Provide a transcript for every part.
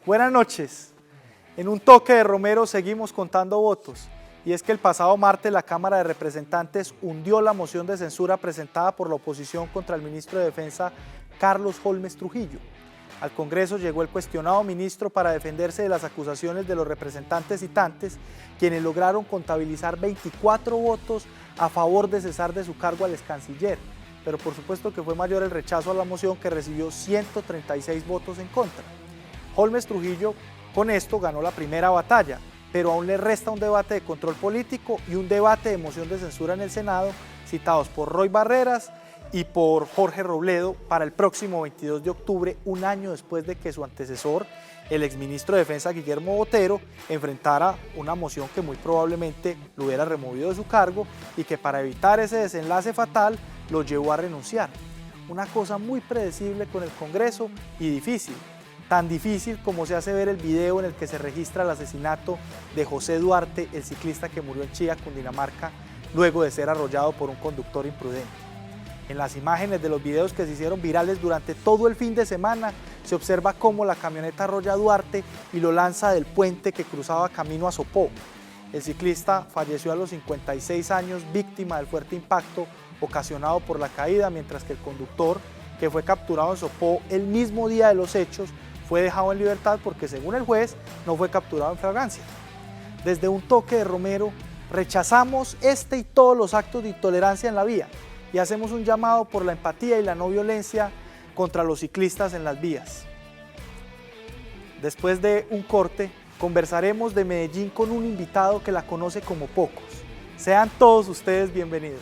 Buenas noches. En un toque de Romero seguimos contando votos. Y es que el pasado martes la Cámara de Representantes hundió la moción de censura presentada por la oposición contra el ministro de Defensa Carlos Holmes Trujillo. Al Congreso llegó el cuestionado ministro para defenderse de las acusaciones de los representantes citantes, quienes lograron contabilizar 24 votos a favor de cesar de su cargo al excanciller. Pero por supuesto que fue mayor el rechazo a la moción, que recibió 136 votos en contra. Holmes Trujillo con esto ganó la primera batalla, pero aún le resta un debate de control político y un debate de moción de censura en el Senado, citados por Roy Barreras y por Jorge Robledo, para el próximo 22 de octubre, un año después de que su antecesor, el exministro de Defensa Guillermo Botero, enfrentara una moción que muy probablemente lo hubiera removido de su cargo y que, para evitar ese desenlace fatal, lo llevó a renunciar. Una cosa muy predecible con el Congreso y difícil. Tan difícil como se hace ver el video en el que se registra el asesinato de José Duarte, el ciclista que murió en Chía, Cundinamarca, luego de ser arrollado por un conductor imprudente. En las imágenes de los videos que se hicieron virales durante todo el fin de semana, se observa cómo la camioneta arrolla a Duarte y lo lanza del puente que cruzaba camino a Sopó. El ciclista falleció a los 56 años, víctima del fuerte impacto ocasionado por la caída, mientras que el conductor, que fue capturado en Sopó el mismo día de los hechos, fue dejado en libertad porque, según el juez, no fue capturado en flagrancia. Desde un toque de Romero, rechazamos este y todos los actos de intolerancia en la vía y hacemos un llamado por la empatía y la no violencia contra los ciclistas en las vías. Después de un corte, conversaremos de Medellín con un invitado que la conoce como pocos. Sean todos ustedes bienvenidos.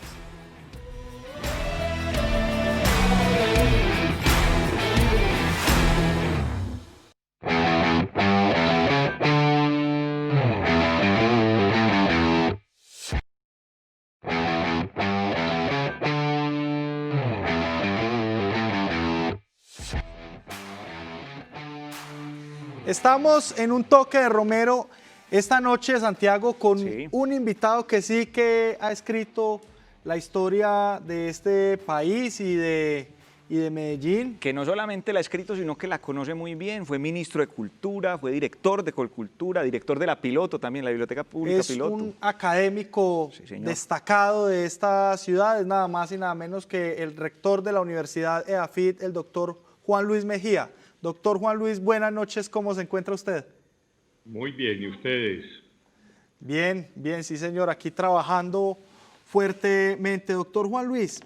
Estamos en un toque de Romero esta noche, Santiago, con un invitado que sí que ha escrito la historia de este país y de Medellín. Que no solamente la ha escrito, sino que la conoce muy bien. Fue ministro de Cultura, fue director de Colcultura, director de la Piloto también, la Biblioteca Pública Piloto. Es un académico destacado de esta ciudad, es nada más y nada menos que el rector de la Universidad EAFIT, el doctor Juan Luis Mejía. Doctor Juan Luis, buenas noches, ¿cómo se encuentra usted? Muy bien, ¿y ustedes? Bien, bien, sí señor, aquí trabajando fuertemente. Doctor Juan Luis,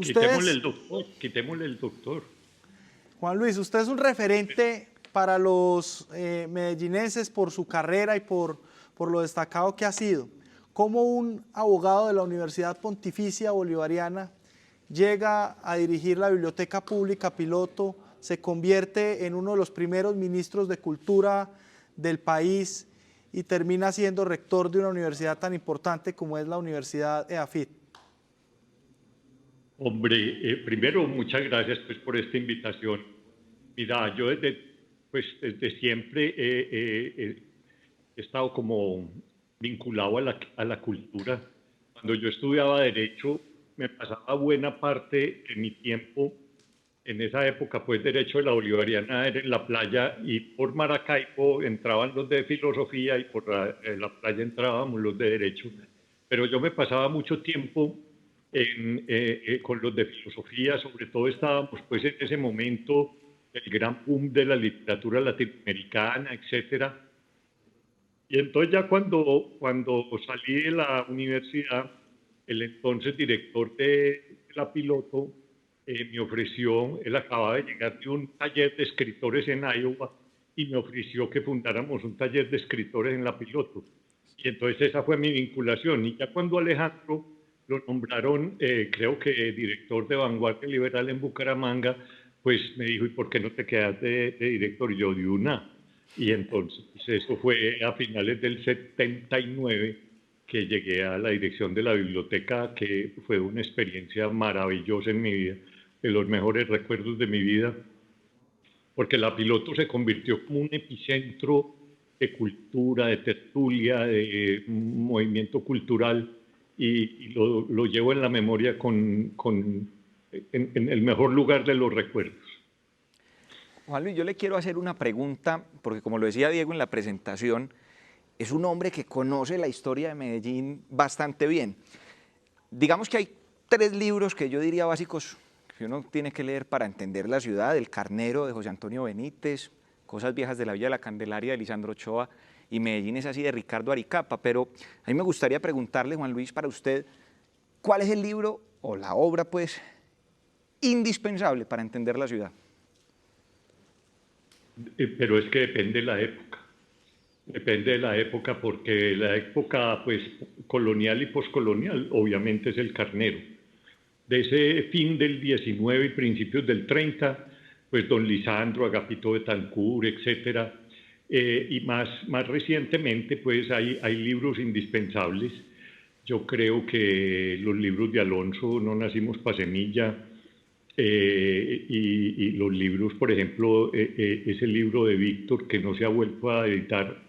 Quitémosle el doctor. Juan Luis, usted es un referente para los medellinenses por su carrera y por lo destacado que ha sido. ¿Cómo un abogado de la Universidad Pontificia Bolivariana llega a dirigir la Biblioteca Pública Piloto, se convierte en uno de los primeros ministros de Cultura del país y termina siendo rector de una universidad tan importante como es la Universidad EAFIT? Hombre, primero, muchas gracias por esta invitación. Mira, yo desde siempre he estado como vinculado a la cultura. Cuando yo estudiaba Derecho, me pasaba buena parte de mi tiempo. En esa época, pues, Derecho de la Bolivariana era en la playa, y por Maracaibo entraban los de Filosofía y por la playa entrábamos los de Derecho. Pero yo me pasaba mucho tiempo con los de Filosofía. Sobre todo estábamos, pues, en ese momento, el gran boom de la literatura latinoamericana, etcétera. Y entonces ya cuando salí de la universidad, el entonces director de la Piloto me ofreció, él acababa de llegar de un taller de escritores en Iowa, y me ofreció que fundáramos un taller de escritores en la Piloto. Y entonces esa fue mi vinculación. Y ya cuando Alejandro lo nombraron, creo que director de Vanguardia Liberal en Bucaramanga, pues me dijo: ¿y por qué no te quedas de director? Y yo, de una. Y entonces pues eso fue a finales del 79 que llegué a la dirección de la biblioteca, que fue una experiencia maravillosa en mi vida, de los mejores recuerdos de mi vida, porque la Piloto se convirtió como un epicentro de cultura, de tertulia, de movimiento cultural, y lo llevo en la memoria en el mejor lugar de los recuerdos. Juan Luis, yo le quiero hacer una pregunta, porque como lo decía Diego en la presentación, es un hombre que conoce la historia de Medellín bastante bien. Digamos que hay 3 libros que yo diría básicos que uno tiene que leer para entender la ciudad: El Carnero de José Antonio Benítez, Cosas viejas de la Villa de la Candelaria de Lisandro Ochoa y Medellín es así de Ricardo Aricapa. Pero a mí me gustaría preguntarle, Juan Luis, para usted, ¿cuál es el libro o la obra pues indispensable para entender la ciudad? Pero es que depende de la época. Depende de la época, porque la época pues colonial y poscolonial obviamente es El Carnero. De ese fin del 19 y principios del 30, pues don Lisandro, Agapito Betancur, etcétera. Y más recientemente pues hay libros indispensables. Yo creo que los libros de Alonso, No nacimos pa' semilla, y los libros, por ejemplo, ese libro de Víctor que no se ha vuelto a editar,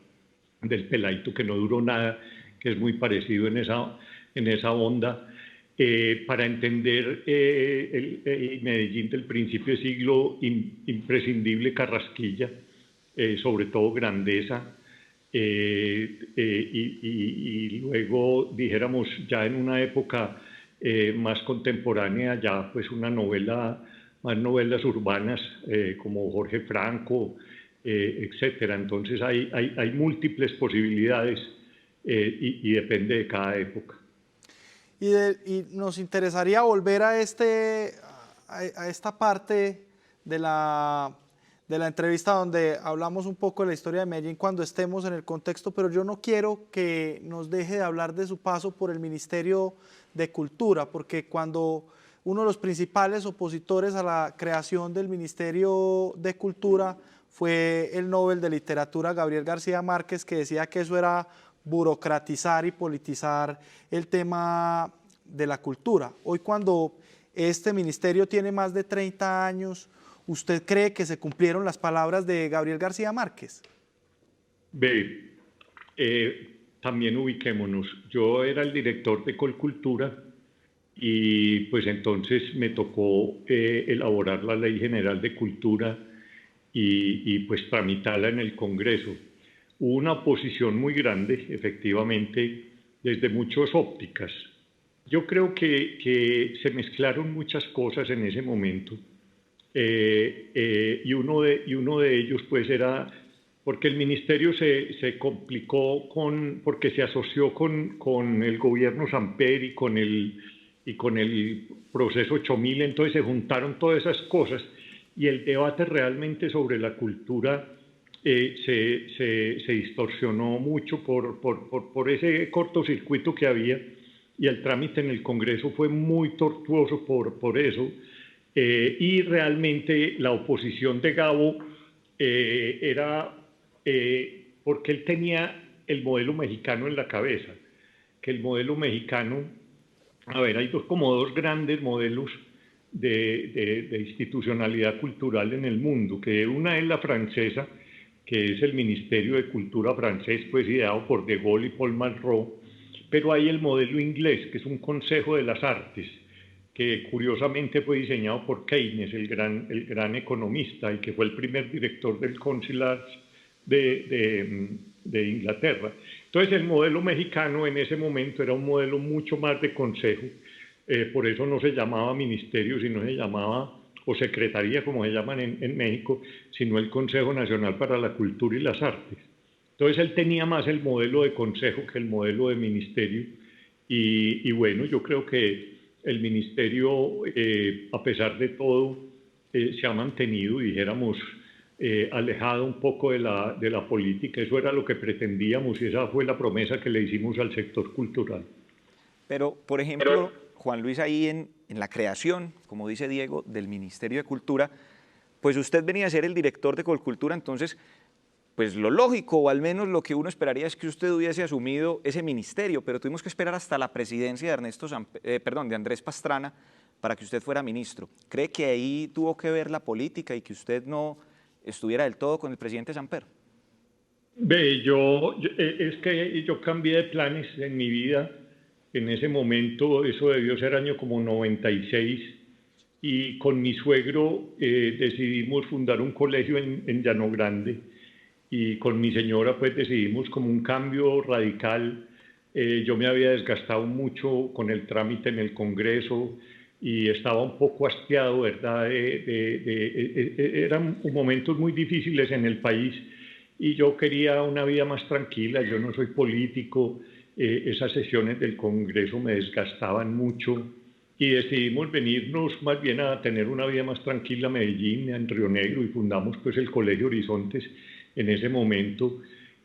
del Peladito que no duró nada, que es muy parecido en esa onda, para entender el Medellín del principio de siglo, imprescindible Carrasquilla, sobre todo Grandeza, y luego, dijéramos, ya en una época más contemporánea, ya pues una novela, más novelas urbanas como Jorge Franco, etcétera. Entonces hay múltiples posibilidades y depende de cada época. Y nos interesaría volver a esta parte de la entrevista donde hablamos un poco de la historia de Medellín cuando estemos en el contexto, pero yo no quiero que nos deje de hablar de su paso por el Ministerio de Cultura, porque cuando uno de los principales opositores a la creación del Ministerio de Cultura fue el Nobel de Literatura Gabriel García Márquez, que decía que eso era burocratizar y politizar el tema de la cultura. Hoy, cuando este ministerio tiene más de 30 años, ¿usted cree que se cumplieron las palabras de Gabriel García Márquez? Ve, también ubiquémonos. Yo era el director de Colcultura y pues entonces me tocó elaborar la Ley General de Cultura y pues tramitarla en el Congreso. Hubo una oposición muy grande, efectivamente, desde muchas ópticas. Yo creo que se mezclaron muchas cosas en ese momento. Y uno de ellos pues era porque el ministerio se complicó porque se asoció con el gobierno Samper y con el proceso 8000, entonces se juntaron todas esas cosas y el debate realmente sobre la cultura se distorsionó mucho por ese cortocircuito que había, y el trámite en el Congreso fue muy tortuoso por eso, y realmente la oposición de Gabo era porque él tenía el modelo mexicano en la cabeza, que el modelo mexicano, a ver, hay como dos grandes modelos de institucionalidad cultural en el mundo, que una es la francesa, que es el Ministerio de Cultura francés, pues ideado por De Gaulle y Paul Malraux, pero hay el modelo inglés, que es un Consejo de las Artes, que curiosamente fue diseñado por Keynes, el gran economista, y que fue el primer director del Council de Inglaterra. Entonces el modelo mexicano en ese momento era un modelo mucho más de consejo, por eso no se llamaba ministerio, sino se llamaba, o secretaría como se llaman en México, sino el Consejo Nacional para la Cultura y las Artes. Entonces él tenía más el modelo de consejo que el modelo de ministerio, y bueno, yo creo que el ministerio, a pesar de todo, se ha mantenido, dijéramos, alejado un poco de la política. Eso era lo que pretendíamos y esa fue la promesa que le hicimos al sector cultural. Pero, por ejemplo, Juan Luis, ahí en la creación, como dice Diego, del Ministerio de Cultura, pues usted venía a ser el director de Colcultura, entonces, pues lo lógico, o al menos lo que uno esperaría, es que usted hubiese asumido ese ministerio, pero tuvimos que esperar hasta la presidencia de Andrés Pastrana para que usted fuera ministro. ¿Cree que ahí tuvo que ver la política y que usted no estuviera del todo con el presidente Samper? Ve, es que yo cambié de planes en mi vida en ese momento. Eso debió ser año como 96, y con mi suegro decidimos fundar un colegio en Llano Grande, y con mi señora pues decidimos como un cambio radical. Yo me había desgastado mucho con el trámite en el Congreso y estaba un poco hastiado, ¿verdad? Eran momentos muy difíciles en el país y yo quería una vida más tranquila. Yo no soy político, esas sesiones del Congreso me desgastaban mucho y decidimos venirnos más bien a tener una vida más tranquila a Medellín, en Río Negro, y fundamos pues el Colegio Horizontes en ese momento.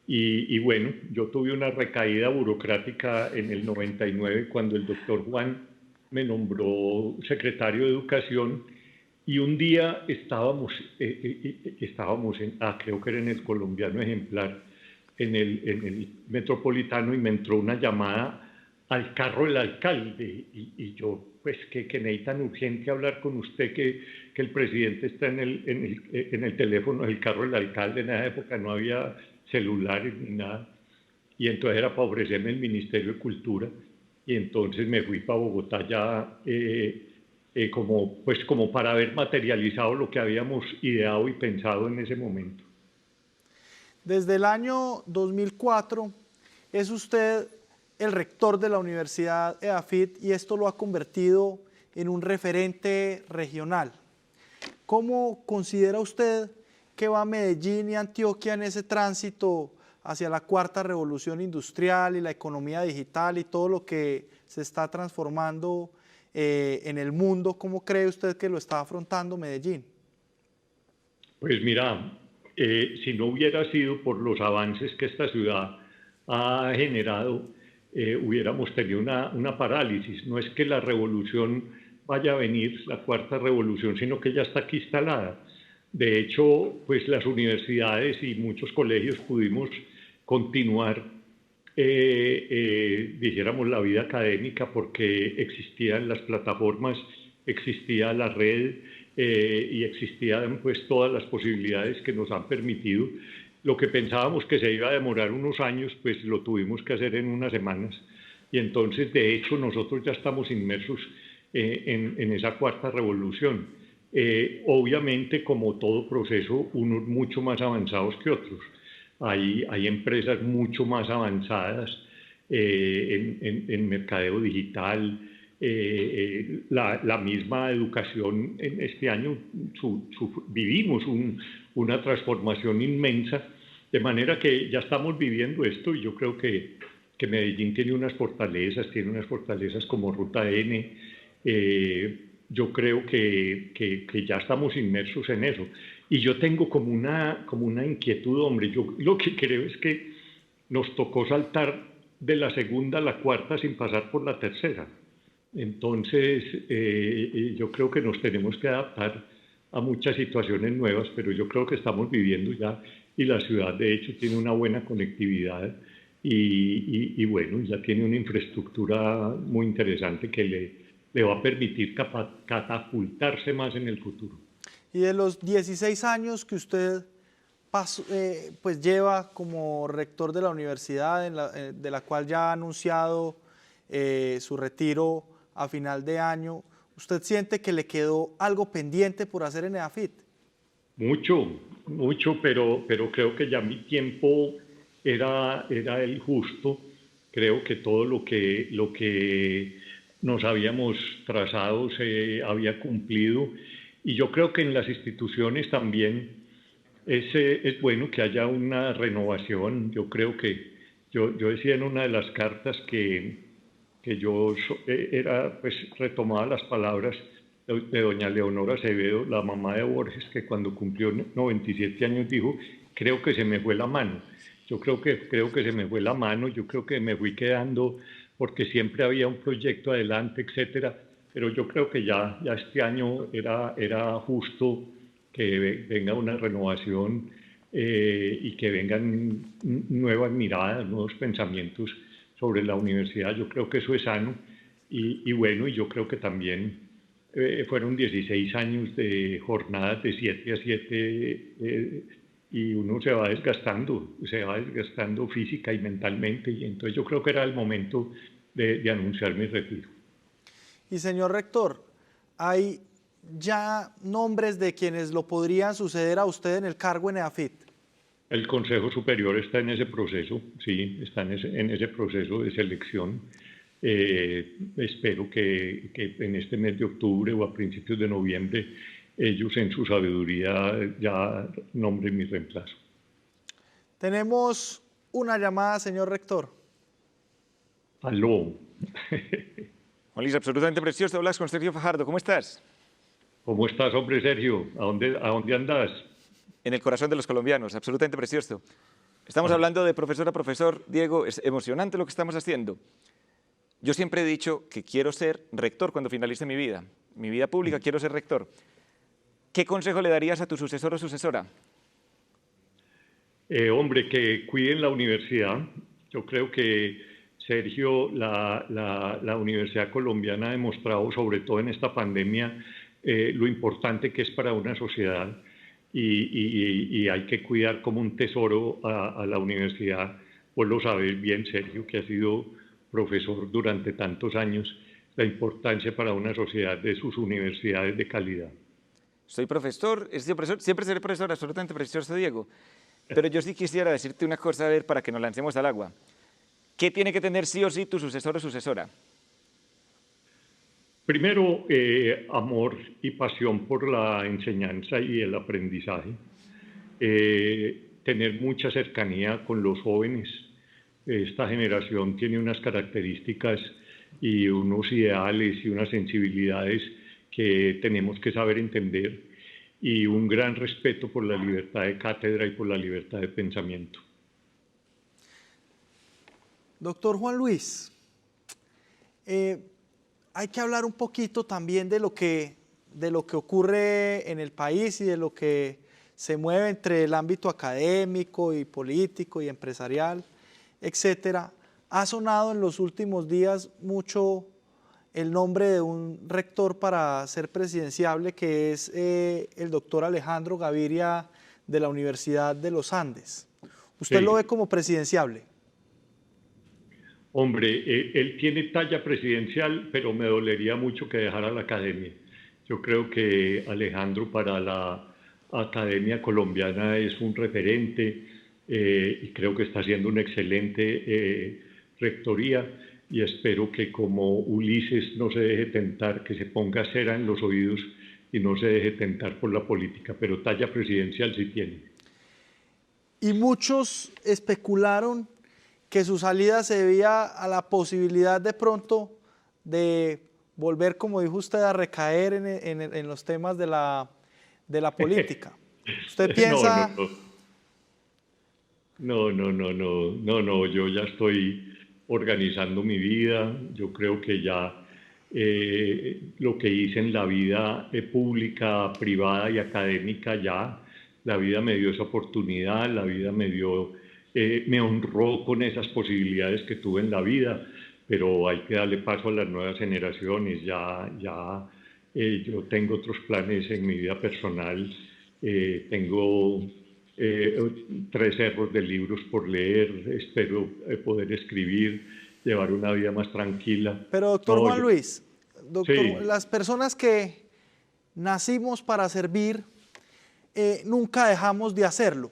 Y bueno, yo tuve una recaída burocrática en el 99 cuando el doctor Juan me nombró secretario de Educación, y un día estábamos creo que era en el Colombiano Ejemplar, en el Metropolitano, y me entró una llamada al carro del alcalde, y yo, pues, que necesitan urgente hablar con usted, que el presidente está en el teléfono del carro del alcalde. En esa época no había celulares ni nada, y entonces era para ofrecerme el Ministerio de Cultura, y entonces me fui para Bogotá ya como para haber materializado lo que habíamos ideado y pensado en ese momento. Desde el año 2004 es usted el rector de la Universidad EAFIT y esto lo ha convertido en un referente regional. ¿Cómo considera usted que va Medellín y Antioquia en ese tránsito hacia la cuarta revolución industrial y la economía digital y todo lo que se está transformando en el mundo? ¿Cómo cree usted que lo está afrontando Medellín? Pues mira, si no hubiera sido por los avances que esta ciudad ha generado, hubiéramos tenido una parálisis. No es que la revolución vaya a venir, la cuarta revolución, sino que ya está aquí instalada. De hecho, pues las universidades y muchos colegios pudimos continuar, dijéramos, la vida académica, porque existían las plataformas, existía la red, y existían pues todas las posibilidades que nos han permitido. Lo que pensábamos que se iba a demorar unos años, pues lo tuvimos que hacer en unas semanas, y entonces de hecho nosotros ya estamos inmersos en esa cuarta revolución. Obviamente, como todo proceso, unos mucho más avanzados que otros. Hay empresas mucho más avanzadas en mercadeo digital. La misma educación en este año vivimos una transformación inmensa, de manera que ya estamos viviendo esto, y yo creo que Medellín tiene unas fortalezas como Ruta N. Yo creo que ya estamos inmersos en eso. Y yo tengo como una inquietud, hombre. Yo lo que creo es que nos tocó saltar de la segunda a la cuarta sin pasar por la tercera. Entonces, yo creo que nos tenemos que adaptar a muchas situaciones nuevas, pero yo creo que estamos viviendo ya, y la ciudad de hecho tiene una buena conectividad y bueno, ya tiene una infraestructura muy interesante que le va a permitir catapultarse más en el futuro. Y de los 16 años que usted pues lleva como rector de la universidad, de la cual ya ha anunciado su retiro a final de año, ¿usted siente que le quedó algo pendiente por hacer en EAFIT? Mucho, pero creo que ya mi tiempo era el justo. Creo que todo lo que nos habíamos trazado se había cumplido, y yo creo que en las instituciones también es bueno que haya una renovación. Yo creo que yo decía en una de las cartas que yo pues retomaba las palabras de doña Leonora Acevedo, la mamá de Borges, que cuando cumplió 97 años dijo: creo que se me fue la mano. Yo creo que se me fue la mano. Yo creo que me fui quedando porque siempre había un proyecto adelante, etcétera, pero yo creo que ya este año era justo que venga una renovación, y que vengan nuevas miradas, nuevos pensamientos sobre la universidad. Yo creo que eso es sano, y bueno, y yo creo que también fueron 16 años de jornadas de 7 a 7, y uno se va desgastando física y mentalmente, y entonces yo creo que era el momento de anunciar mi retiro. Y señor rector, hay ya nombres de quienes lo podrían suceder a usted en el cargo en EAFIT? El Consejo Superior está en ese proceso, sí, está en ese proceso de selección. Espero que en este mes de octubre o a principios de noviembre ellos en su sabiduría ya nombren mi reemplazo. Tenemos una llamada, señor rector. Aló. Juan Luis, absolutamente precioso. Hablas con Sergio Fajardo. ¿Cómo estás? ¿Cómo estás, hombre Sergio? ¿A dónde andas? En el corazón de los colombianos, absolutamente precioso. Estamos hablando de profesor a profesor. Diego, es emocionante lo que estamos haciendo. Yo siempre he dicho que quiero ser rector cuando finalice mi vida pública, quiero ser rector. ¿Qué consejo le darías a tu sucesor o sucesora? Hombre, que cuiden la universidad. Yo creo que, Sergio, la Universidad Colombiana ha demostrado, sobre todo en esta pandemia, lo importante que es para una sociedad y hay que cuidar como un tesoro a la universidad. Vos lo sabes bien, Sergio, que has sido profesor durante tantos años, la importancia para una sociedad de sus universidades de calidad. Soy profesor, he sido profesor, siempre seré profesor, absolutamente precioso, Diego. Pero yo sí quisiera decirte una cosa, a ver, para que nos lancemos al agua. ¿Qué tiene que tener sí o sí tu sucesor o sucesora? Primero, amor y pasión por la enseñanza y el aprendizaje. Tener mucha cercanía con los jóvenes. Esta generación tiene unas características y unos ideales y unas sensibilidades que tenemos que saber entender, y un gran respeto por la libertad de cátedra y por la libertad de pensamiento. Doctor Juan Luis, hay que hablar un poquito también de lo que ocurre en el país y de lo que se mueve entre el ámbito académico y político y empresarial, etcétera. Ha sonado en los últimos días mucho el nombre de un rector para ser presidenciable, que es el doctor Alejandro Gaviria de la Universidad de los Andes. ¿Usted lo ve como presidenciable? Hombre, él tiene talla presidencial, pero me dolería mucho que dejara la academia. Yo creo que Alejandro para la academia colombiana es un referente y creo que está haciendo una excelente rectoría, y espero que como Ulises no se deje tentar, que se ponga cera en los oídos y no se deje tentar por la política, pero talla presidencial sí tiene. Y muchos especularon que su salida se debía a la posibilidad de pronto de volver, como dijo usted, a recaer en los temas de la política. ¿Usted piensa? No, yo ya estoy organizando mi vida. Yo creo que ya lo que hice en la vida pública, privada y académica, ya la vida me dio esa oportunidad, la vida me honró con esas posibilidades que tuve en la vida, pero hay que darle paso a las nuevas generaciones. Yo tengo otros planes en mi vida personal, tengo 3 cerros de libros por leer, espero poder escribir, llevar una vida más tranquila. Pero doctor Juan Luis, sí. Las personas que nacimos para servir, nunca dejamos de hacerlo.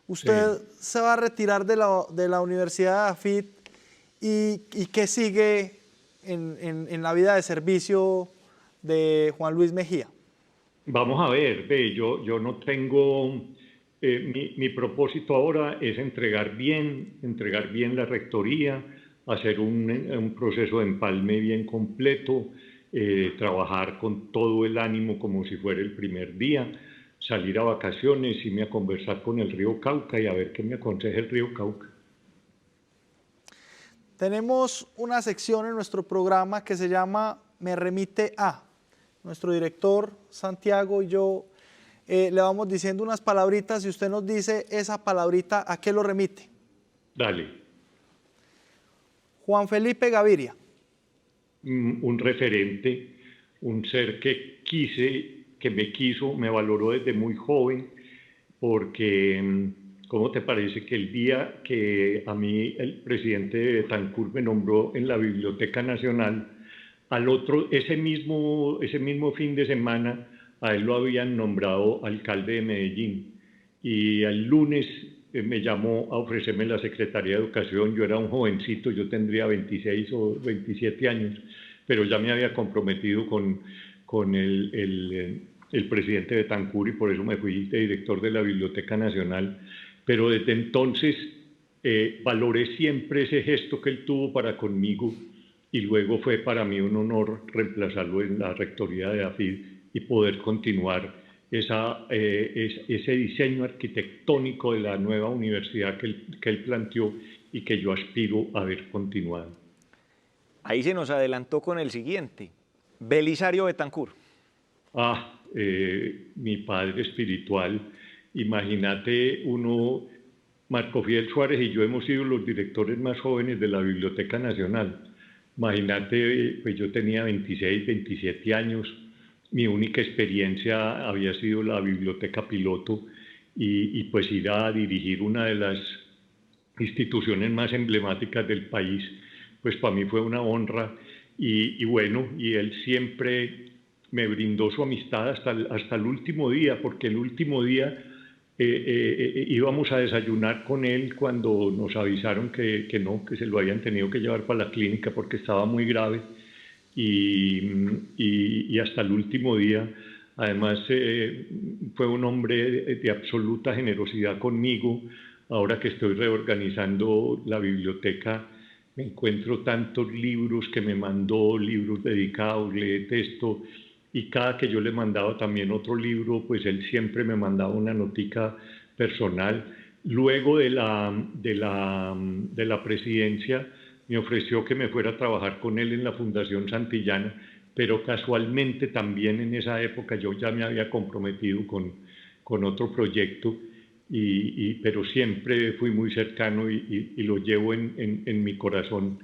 Usted se va a retirar de la Universidad de AFIT y ¿qué sigue en la vida de servicio de Juan Luis Mejía? Vamos a ver, yo no tengo... mi propósito ahora es entregar bien la rectoría, hacer un proceso de empalme bien completo, trabajar con todo el ánimo como si fuera el primer día, salir a vacaciones, irme a conversar con el río Cauca y a ver qué me aconseja el río Cauca. Tenemos una sección en nuestro programa que se llama Me remite a. Nuestro director Santiago y yo le vamos diciendo unas palabritas y usted nos dice esa palabrita a qué lo remite. Dale. Juan Felipe Gaviria. Un referente, un ser que me quiso, me valoró desde muy joven, porque ¿cómo te parece que el día que a mí el presidente de Betancur me nombró en la Biblioteca Nacional, ese mismo fin de semana, a él lo habían nombrado alcalde de Medellín. Y el lunes me llamó a ofrecerme la Secretaría de Educación. Yo era un jovencito, yo tendría 26 o 27 años, pero ya me había comprometido con el presidente Betancur y por eso me fui de director de la Biblioteca Nacional. Pero desde entonces valoré siempre ese gesto que él tuvo para conmigo y luego fue para mí un honor reemplazarlo en la rectoría de AFID y poder continuar ese diseño arquitectónico de la nueva universidad que él planteó y que yo aspiro a ver continuado. Ahí se nos adelantó con el siguiente, Belisario Betancur. Mi padre espiritual. Imagínate uno, Marco Fidel Suárez y yo hemos sido los directores más jóvenes de la Biblioteca Nacional. Imagínate, pues yo tenía 26, 27 años, mi única experiencia había sido la biblioteca piloto y pues ir a dirigir una de las instituciones más emblemáticas del país, pues para mí fue una honra y bueno, y él siempre me brindó su amistad hasta el último día, porque el último día íbamos a desayunar con él cuando nos avisaron que se lo habían tenido que llevar para la clínica porque estaba muy grave y hasta el último día. Además fue un hombre de absoluta generosidad conmigo. Ahora que estoy reorganizando la biblioteca, me encuentro tantos libros que me mandó, libros dedicados, lee texto, y cada que yo le mandaba también otro libro, pues él siempre me mandaba una notica personal. Luego de la presidencia, me ofreció que me fuera a trabajar con él en la Fundación Santillana, pero casualmente también en esa época yo ya me había comprometido con otro proyecto, pero siempre fui muy cercano y lo llevo en mi corazón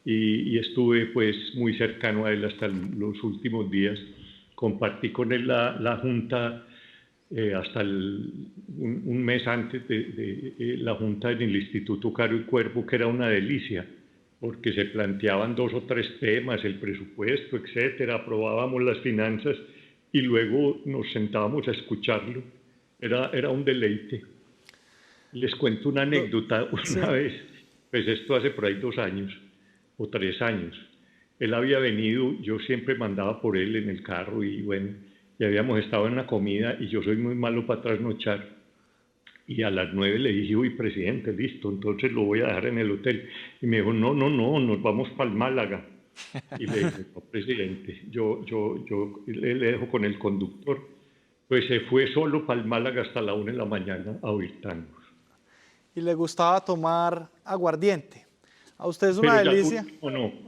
y estuve pues muy cercano a él hasta los últimos días. Compartí con él la junta hasta un mes antes de la junta en el Instituto Caro y Cuervo, que era una delicia, porque se planteaban 2 o 3 temas, el presupuesto, etcétera, aprobábamos las finanzas y luego nos sentábamos a escucharlo. Era un deleite. Les cuento una anécdota. Una vez, pues esto hace por ahí 2 años o 3 años, él había venido, yo siempre mandaba por él en el carro y bueno, ya habíamos estado en la comida y yo soy muy malo para trasnochar. Y a las 9 le dije, uy, presidente, listo, entonces lo voy a dejar en el hotel. Y me dijo, no, nos vamos para el Málaga. Y le dije, no, presidente, yo le dejo con el conductor. Pues se fue solo para el Málaga hasta la 1 de la mañana a oír tangos. Y le gustaba tomar aguardiente. ¿A usted es una delicia?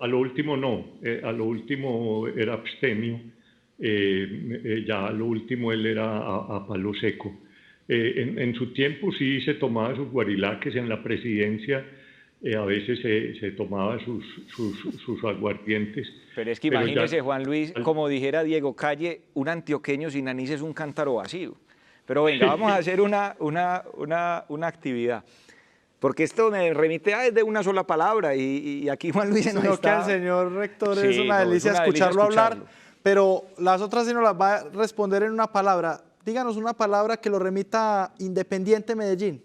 A lo último no, a lo último era abstemio, ya a lo último él era a palo seco. En su tiempo sí se tomaba sus guarilaques en la presidencia, a veces se tomaba sus aguardientes. Pero es que imagínese, Juan Luis, como dijera Diego Calle, un antioqueño sin anís es un cántaro vacío. Pero venga, vamos a hacer una actividad. Porque esto me remite a de una sola palabra y aquí Juan Luis se nos está... que el señor rector es una delicia escucharlo hablar, pero las otras sí nos las va a responder en una palabra. Díganos una palabra que lo remita a Independiente Medellín.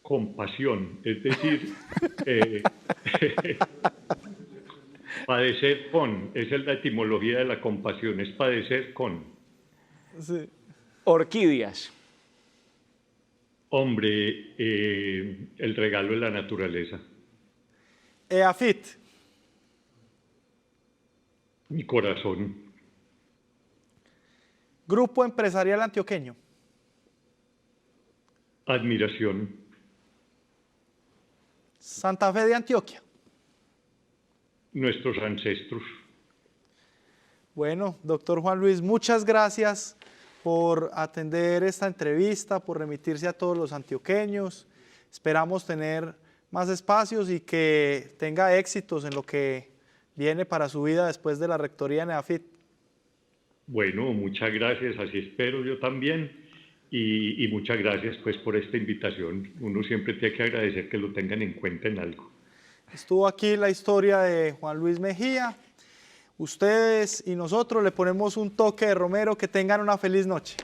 Compasión, es decir, padecer con, esa es la etimología de la compasión, es padecer con. Sí. Orquídeas. Hombre, el regalo de la naturaleza. EAFIT. Mi corazón. Grupo Empresarial Antioqueño. Admiración. Santa Fe de Antioquia. Nuestros ancestros. Bueno, doctor Juan Luis, muchas gracias por atender esta entrevista, por remitirse a todos los antioqueños. Esperamos tener más espacios y que tenga éxitos en lo que viene para su vida después de la rectoría en EAFIT. Bueno, muchas gracias, así espero yo también. Y muchas gracias pues por esta invitación. Uno siempre tiene que agradecer que lo tengan en cuenta en algo. Estuvo aquí la historia de Juan Luis Mejía. Ustedes y nosotros le ponemos un toque de Romero. Que tengan una feliz noche.